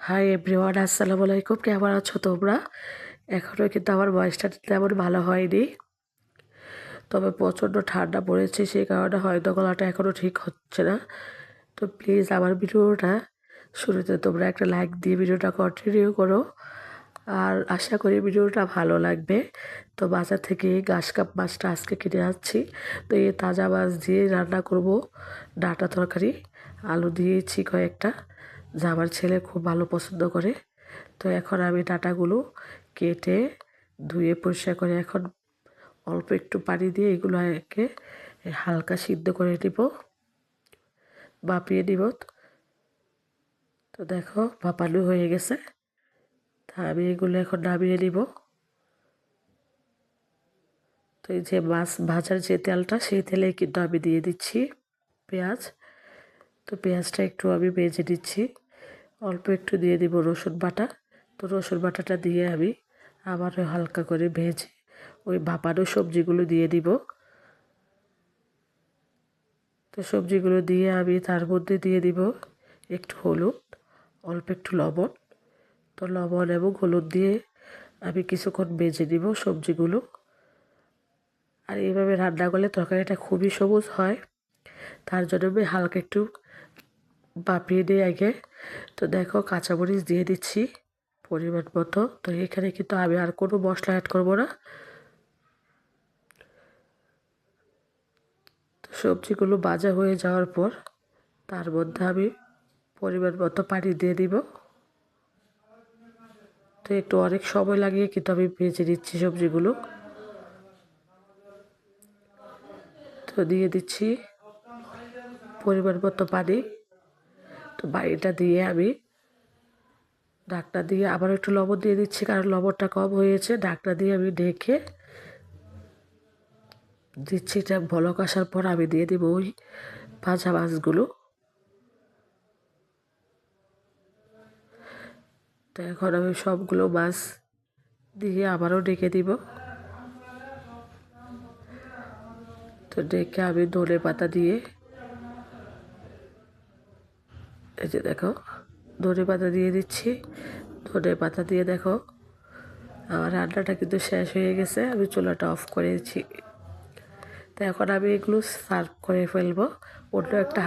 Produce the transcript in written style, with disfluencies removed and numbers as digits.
Hi everyone, আসসালামু আলাইকুম। কেমন আছো তোমরা? এখনও কিন্তু আমার ভয়েসটা তেমন ভালো হয়নি, তবে প্রচণ্ড ঠান্ডা পড়েছে, সেই কারণে হয়তো গলাটা এখনও ঠিক হচ্ছে না। তো প্লিজ আমার ভিডিওটা শুরুতে তোমরা একটা লাইক দিয়ে ভিডিওটা কন্টিনিউ করো, আর আশা করি ভিডিওটা ভালো লাগবে। তো বাজার থেকে ঘাস কাপ মাছটা আজকে কিনে আনছি। তো এই তাজা মাছ দিয়ে রান্না করব ডাঁটা তরকারি। আলু দিয়েছি কয়েকটা, যা আমার ছেলে খুব ভালো পছন্দ করে। তো এখন আমি ডাঁটাগুলো কেটে ধুয়ে পরিষ্কার করে এখন অল্প একটু পানি দিয়ে এগুলো একে হালকা সিদ্ধ করে নিব, ভাপিয়ে নিব। তো দেখো ভাপানো হয়ে গেছে, তা আমি এগুলো এখন নামিয়ে নিব। তো এই যে মাছ ভাজার যে তেলটা, সেই তেলে কিন্তু আমি দিয়ে দিচ্ছি পেঁয়াজ। তো পেঁয়াজটা একটু আমি ভেজে দিচ্ছি, অল্প একটু দিয়ে দিব রসুন বাটা। তো রসুন বাটাটা দিয়ে আমি আবারও হালকা করে ভেজে ওই ভাপানো সবজিগুলো দিয়ে দিব। তো সবজিগুলো দিয়ে আমি তার মধ্যে দিয়ে দিব একটু হলুদ, অল্প একটু লবণ। তো লবণ এবং হলুদ দিয়ে আমি কিছুক্ষণ ভেজে দিব সবজিগুলো। আর এইভাবে রান্না করলে তরকারিটা খুবই সবুজ হয়, তার জন্য আমি হালকা একটু ভাপিয়ে দিই আগে। তো দেখো কাঁচামরিচ দিয়ে দিচ্ছি পরিমাণ মতো। তো এখানে কিন্তু আমি আর কোনো মশলা অ্যাড করব না। তো সবজিগুলো ভাজা হয়ে যাওয়ার পর তার মধ্যে আমি পরিমাণ মতো পানি দিয়ে দিব। তো একটু অনেক সময় লাগিয়ে কিন্তু আমি ভেজে দিচ্ছি সবজিগুলো। তো দিয়ে দিচ্ছি পরিমাণ মতো পানি। তো পানিটা দিয়ে আমি ঢাকনা দিয়ে আবার একটু লবণ দিয়ে দিচ্ছি, কারণ লবণটা কম হয়েছে। ঢাকনা দিয়ে আমি ঢেকে দিচ্ছি। এটা বলক আসার পর আমি দিয়ে দিব ওই ভাজা মাছগুলো। তো এখন আমি সবগুলো মাছ দিয়ে আবারও ঢেকে দিব। তো ঢেকে আমি ধনে পাতা দিয়ে, এই যে দেখো ধনে পাতা দিয়ে দিচ্ছি। ধনে পাতা দিয়ে দেখো আমার রান্নাটা কিন্তু শেষ হয়ে গেছে, আমি চুলাটা অফ করেছি। তো এখন আমি এগুলো সার্ভ করে ফেলবো অন্য একটা